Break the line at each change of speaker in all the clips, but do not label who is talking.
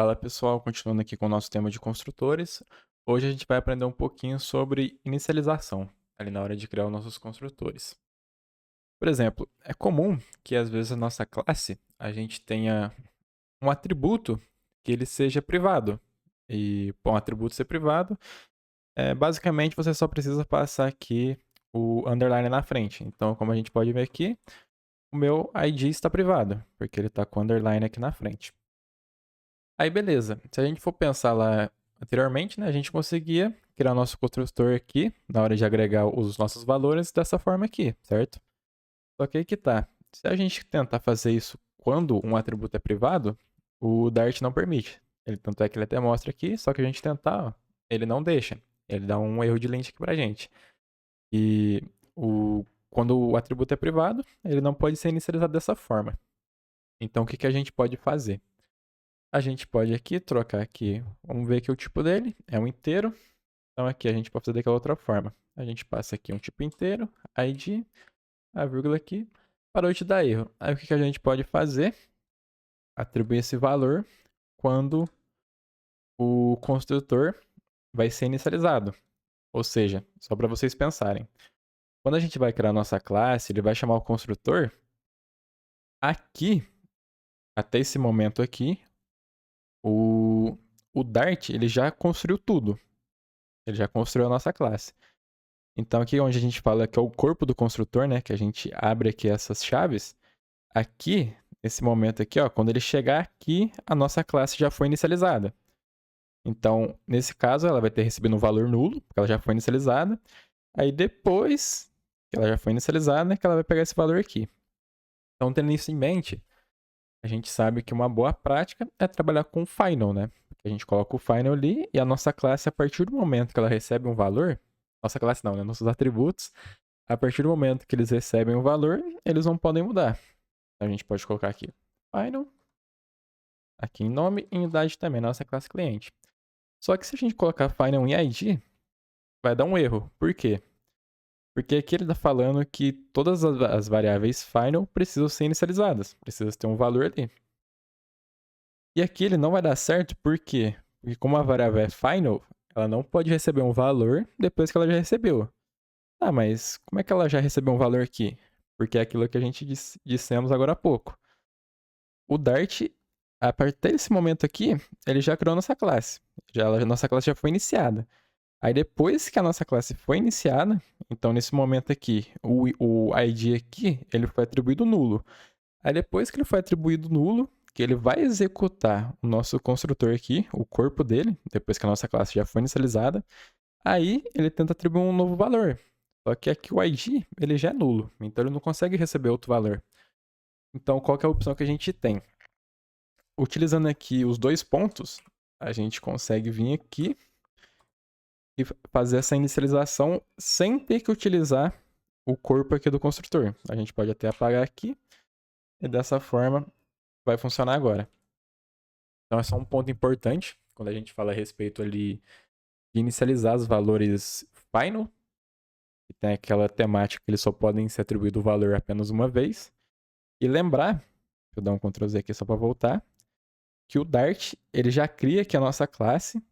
Fala pessoal, continuando aqui com o nosso tema de construtores. Hoje a gente vai aprender um pouquinho sobre inicialização, ali na hora de criar os nossos construtores. Por exemplo, é comum que às vezes a nossa classe a gente tenha um atributo que ele seja privado. E para um atributo ser privado, basicamente você só precisa passar aqui o underline na frente. Então, como a gente pode ver aqui, o meu ID está privado, porque ele está com o underline aqui na frente. Aí beleza, se a gente for pensar lá anteriormente, né, a gente conseguia criar nosso construtor aqui, na hora de agregar os nossos valores, dessa forma aqui, certo? Só que aí que tá, se a gente tentar fazer isso quando um atributo é privado, o Dart não permite. Tanto é que ele até mostra aqui, só que a gente tentar, ó, ele não deixa. Ele dá um erro de lint aqui pra gente. E quando o atributo é privado, ele não pode ser inicializado dessa forma. Então o que a gente pode fazer? A gente pode aqui trocar aqui, vamos ver aqui o tipo dele, é um inteiro. Então aqui a gente pode fazer daquela outra forma. A gente passa aqui um tipo inteiro, ID, a vírgula aqui, parou de dar erro. Aí o que a gente pode fazer? Atribuir esse valor quando o construtor vai ser inicializado. Ou seja, só para vocês pensarem. Quando a gente vai criar a nossa classe, ele vai chamar o construtor. Aqui, até esse momento aqui, o Dart ele já construiu tudo. Ele já construiu a nossa classe. Então aqui onde a gente fala que é o corpo do construtor, né, que a gente abre aqui essas chaves, aqui, nesse momento aqui, ó, quando ele chegar aqui, a nossa classe já foi inicializada. Então, nesse caso, ela vai ter recebido um valor nulo, porque ela já foi inicializada. Aí depois que ela já foi inicializada, que ela vai pegar esse valor aqui. Então, tendo isso em mente, a gente sabe que uma boa prática é trabalhar com o final, né? Porque a gente coloca o final ali e a nossa classe, a partir do momento que ela recebe um valor, nossa classe não, né? Nossos atributos, a partir do momento que eles recebem o valor, eles não podem mudar. Então, a gente pode colocar aqui final, aqui em nome e em idade também, nossa classe cliente. Só que se a gente colocar final em ID, vai dar um erro. Por quê? Porque aqui ele está falando que todas as variáveis final precisam ser inicializadas, precisa ter um valor ali. E aqui ele não vai dar certo, por quê? Porque como a variável é final, ela não pode receber um valor depois que ela já recebeu. Ah, mas como é que ela já recebeu um valor aqui? Porque é aquilo que a gente dissemos agora há pouco. O Dart, a partir desse momento aqui, ele já criou nossa classe. Nossa classe já foi iniciada. Aí depois que a nossa classe foi iniciada, então nesse momento aqui, o ID aqui, ele foi atribuído nulo. Aí depois que ele foi atribuído nulo, que ele vai executar o nosso construtor aqui, o corpo dele, depois que a nossa classe já foi inicializada, aí ele tenta atribuir um novo valor. Só que aqui o ID, ele já é nulo, então ele não consegue receber outro valor. Então qual que é a opção que a gente tem? Utilizando aqui os dois pontos, a gente consegue vir aqui e fazer essa inicialização sem ter que utilizar o corpo aqui do construtor. A gente pode até apagar aqui e dessa forma vai funcionar agora. Então é só um ponto importante quando a gente fala a respeito ali de inicializar os valores final, que tem aquela temática que eles só podem ser atribuídos o valor apenas uma vez. E lembrar, deixa eu dar um Ctrl Z aqui só para voltar, que o Dart ele já cria aqui a nossa classe,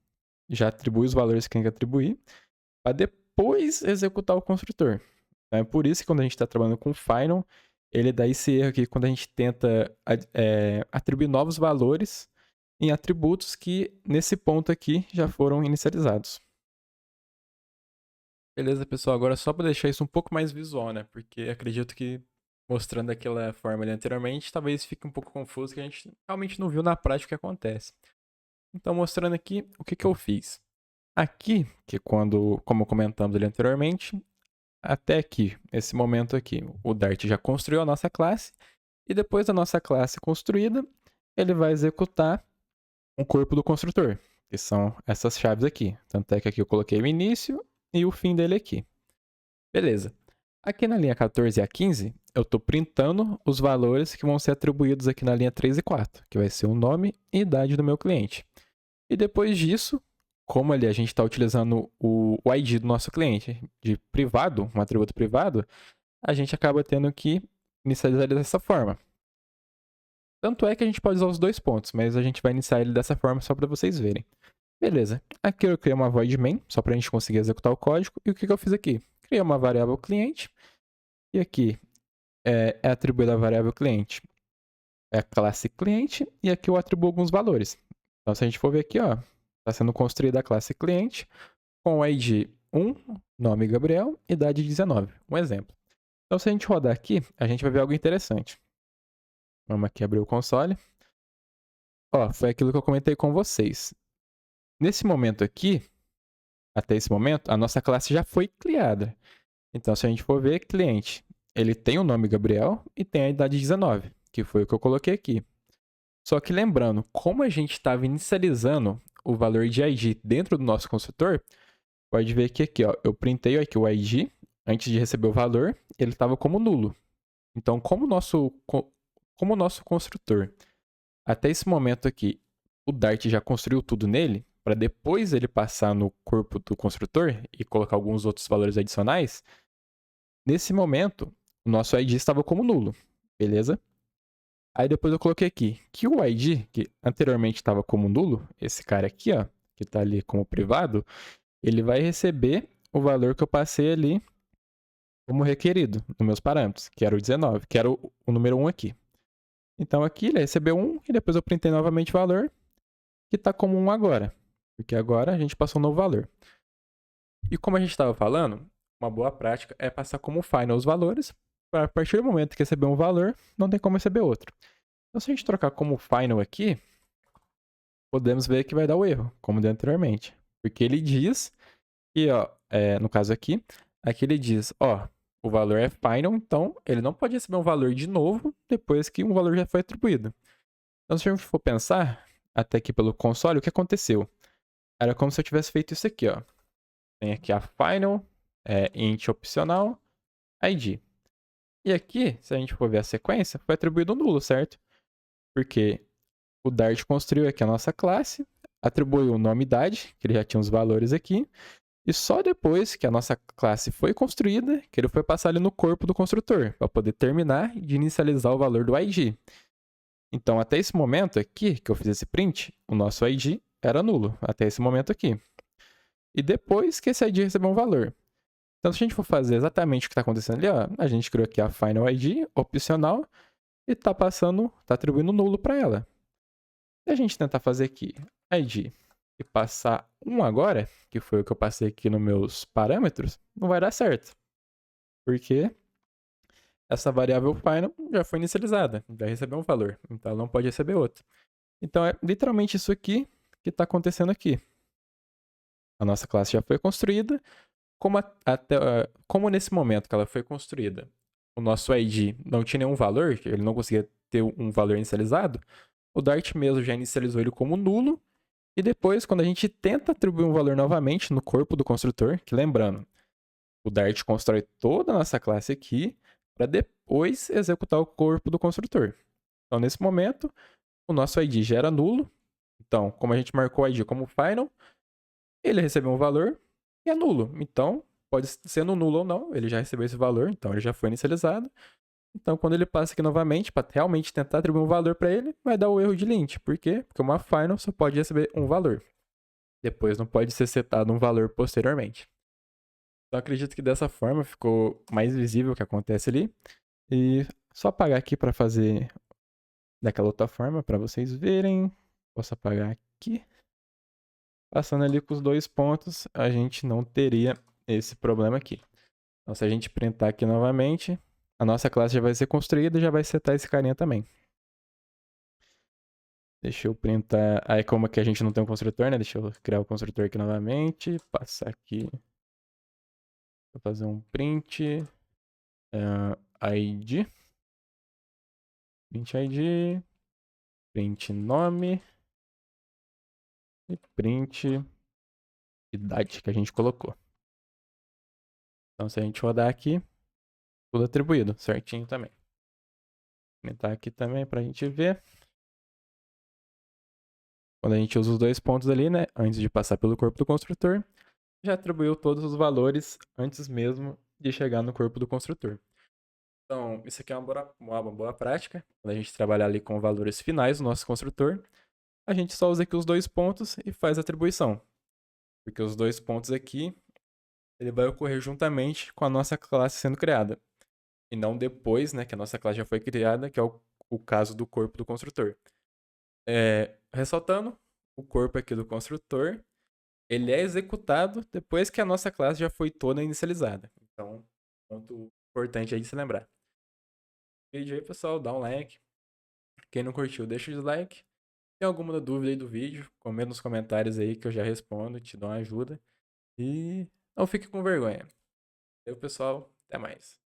já atribui os valores que tem que atribuir, para depois executar o construtor. Então, é por isso que quando a gente está trabalhando com final, ele dá esse erro aqui quando a gente tenta atribuir novos valores em atributos que, nesse ponto aqui, já foram inicializados. Beleza, pessoal. Agora só para deixar isso um pouco mais visual, né? Porque acredito que mostrando daquela forma ali anteriormente, talvez fique um pouco confuso, que a gente realmente não viu na prática o que acontece. Então, mostrando aqui o que eu fiz. Aqui, que como comentamos ali anteriormente, até aqui, esse momento aqui, o Dart já construiu a nossa classe, e depois da nossa classe construída, ele vai executar o corpo do construtor, que são essas chaves aqui. Tanto é que aqui eu coloquei o início e o fim dele aqui. Beleza. Aqui na linha 14 a 15, eu estou printando os valores que vão ser atribuídos aqui na linha 3 e 4, que vai ser o nome e idade do meu cliente. E depois disso, como ali a gente está utilizando o ID do nosso cliente de privado, um atributo privado, a gente acaba tendo que inicializar dessa forma. Tanto é que a gente pode usar os dois pontos, mas a gente vai iniciar ele dessa forma só para vocês verem. Beleza, aqui eu criei uma void main, só para a gente conseguir executar o código. E o que eu fiz aqui? Criei uma variável cliente, e aqui é atribuída a variável cliente, é a classe cliente, e aqui eu atribuo alguns valores. Então se a gente for ver aqui, ó, está sendo construída a classe cliente com ID 1, nome Gabriel, idade 19, um exemplo. Então se a gente rodar aqui, a gente vai ver algo interessante. Vamos aqui abrir o console. Ó, foi aquilo que eu comentei com vocês. Nesse momento aqui, até esse momento, a nossa classe já foi criada. Então, se a gente for ver, cliente, ele tem o nome Gabriel e tem a idade 19, que foi o que eu coloquei aqui. Só que lembrando, como a gente estava inicializando o valor de ID dentro do nosso construtor, pode ver que aqui, ó, eu printei aqui o ID antes de receber o valor, ele estava como nulo. Então, como o nosso construtor, até esse momento aqui, o Dart já construiu tudo nele, para depois ele passar no corpo do construtor e colocar alguns outros valores adicionais, nesse momento, o nosso ID estava como nulo, beleza? Aí depois eu coloquei aqui que o ID, que anteriormente estava como nulo, esse cara aqui, ó, que está ali como privado, ele vai receber o valor que eu passei ali como requerido nos meus parâmetros, que era o 19, que era o número 1 aqui. Então aqui ele recebeu 1 e depois eu printei novamente o valor, que está como 1 agora, porque agora a gente passou um novo valor. E como a gente estava falando, uma boa prática é passar como final os valores, para a partir do momento que receber um valor, não tem como receber outro. Então se a gente trocar como final aqui, podemos ver que vai dar o erro, como deu anteriormente. Porque ele diz que, ó, no caso aqui ele diz, ó, o valor é final, então ele não pode receber um valor de novo depois que um valor já foi atribuído. Então se a gente for pensar, até aqui pelo console, o que aconteceu? Era como se eu tivesse feito isso aqui, ó. Tem aqui a final, int opcional, id. E aqui, se a gente for ver a sequência, foi atribuído um nulo, certo? Porque o Dart construiu aqui a nossa classe, atribuiu o nome idade, que ele já tinha os valores aqui, e só depois que a nossa classe foi construída, que ele foi passar ali no corpo do construtor, para poder terminar de inicializar o valor do ID. Então, até esse momento aqui, que eu fiz esse print, o nosso ID era nulo, até esse momento aqui. E depois que esse ID recebeu um valor. Então, se a gente for fazer exatamente o que está acontecendo ali, ó, a gente criou aqui a final ID opcional e está atribuindo nulo para ela. Se a gente tentar fazer aqui ID e passar 1 agora, que foi o que eu passei aqui nos meus parâmetros, não vai dar certo. Porque essa variável final já foi inicializada, já recebeu um valor, então ela não pode receber outro. Então é literalmente isso aqui que está acontecendo aqui. A nossa classe já foi construída, como nesse momento que ela foi construída, o nosso ID não tinha nenhum valor, ele não conseguia ter um valor inicializado, o Dart mesmo já inicializou ele como nulo, e depois, quando a gente tenta atribuir um valor novamente no corpo do construtor, que lembrando, o Dart constrói toda a nossa classe aqui para depois executar o corpo do construtor. Então, nesse momento, o nosso ID já era nulo. Então, como a gente marcou o ID como final, ele recebeu um valor e é nulo. Então, pode ser no nulo ou não, ele já recebeu esse valor, então ele já foi inicializado. Então, quando ele passa aqui novamente, para realmente tentar atribuir um valor para ele, vai dar o erro de lint. Por quê? Porque uma final só pode receber um valor. Depois não pode ser setado um valor posteriormente. Então, acredito que dessa forma ficou mais visível o que acontece ali. E só apagar aqui para fazer daquela outra forma, para vocês verem. Posso apagar aqui. Passando ali com os dois pontos, a gente não teria esse problema aqui. Então, se a gente printar aqui novamente, a nossa classe já vai ser construída e já vai setar esse carinha também. Deixa eu printar. Aí, como aqui a gente não tem um construtor, né? Deixa eu criar o construtor aqui novamente. Passar aqui. Vou fazer um print. ID. Print ID. Print nome. E print idade que a gente colocou. Então, se a gente rodar aqui, tudo atribuído, certinho também. Vou printar aqui também pra gente ver. Quando a gente usa os dois pontos ali, né? Antes de passar pelo corpo do construtor, já atribuiu todos os valores antes mesmo de chegar no corpo do construtor. Então, isso aqui é uma boa prática. Quando a gente trabalhar ali com valores finais do nosso construtor, a gente só usa aqui os dois pontos e faz a atribuição. Porque os dois pontos aqui, ele vai ocorrer juntamente com a nossa classe sendo criada. E não depois, né, que a nossa classe já foi criada, que é o caso do corpo do construtor. Ressaltando, o corpo aqui do construtor, ele é executado depois que a nossa classe já foi toda inicializada. Então, ponto importante aí de se lembrar. Vídeo aí, pessoal, dá um like. Quem não curtiu, deixa o dislike. Tem alguma dúvida aí do vídeo, comenta nos comentários aí que eu já respondo, te dou uma ajuda. E não fique com vergonha. Valeu, pessoal. Até mais.